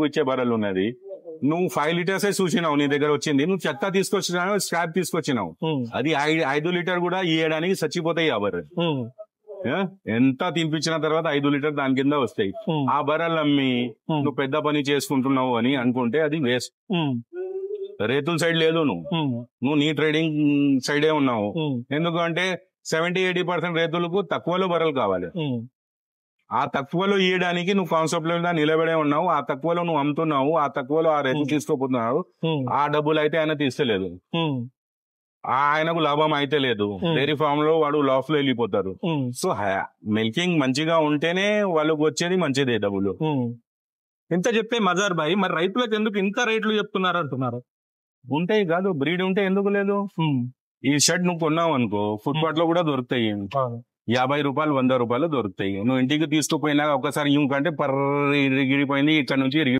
ఇచ్చే బర్రెలు ఉన్నది. నువ్వు 5 లీటర్సే చూసినావు, నీ దగ్గర వచ్చింది, నువ్వు చెత్త తీసుకొచ్చినావు, స్క్రాప్ తీసుకొచ్చినావు, అది 5 లీటర్ కూడా ఇయ్యడానికి చచ్చిపోతాయి ఆ బర్రెలు. ఎంత తినిపించిన తర్వాత 5 లీటర్ దాని కింద వస్తాయి. ఆ బర్రెలు అమ్మి నువ్వు పెద్ద పని చేసుకుంటున్నావు అని అనుకుంటే అది వేస్ట్. రైతుల సైడ్ లేదు, నువ్వు నీ ట్రేడింగ్ సైడే ఉన్నావు. ఎందుకంటే 70-80% రైతులకు తక్కువలో బర్రెలు కావాలి. ఆ తక్కువలో ఇయ్యడానికి నువ్వు కాన్సెప్ట్ లో నిలబడే ఉన్నావు, ఆ తక్కువలో నువ్వు అమ్ముతున్నావు, ఆ తక్కువలో ఆ రైతు తీసుకోపోతున్నావు. ఆ డబ్బులు అయితే ఆయన తీస్తలేదు, ఆయనకు లాభం అయితే లేదు. డైరీ ఫామ్ లో వాడు లాస్ లో వెళ్ళిపోతారు. సో మిల్కింగ్ మంచిగా ఉంటేనే వాళ్ళకు వచ్చేది మంచిదే డబ్బులు. ఇంత చెప్పే మజార్ భాయ్, మరి రైతులకు ఎందుకు ఇంత రేట్లు చెప్తున్నారు అంటున్నారు? ఉంటాయి కాదు, బ్రీడ్ ఉంటే ఎందుకు లేదు? ఈ షర్ట్ నువ్వు కొన్నావు అనుకో, ఫుట్పాత్ లో కూడా దొరుకుతాయి, 50 రూపాయలు 100 రూపాయలు దొరుకుతాయి. నువ్వు ఇంటికి తీసుకుపోయినా ఒకసారి ఇంకంటే పర్ర ఇరిగిపోయింది, ఇక్కడ నుంచి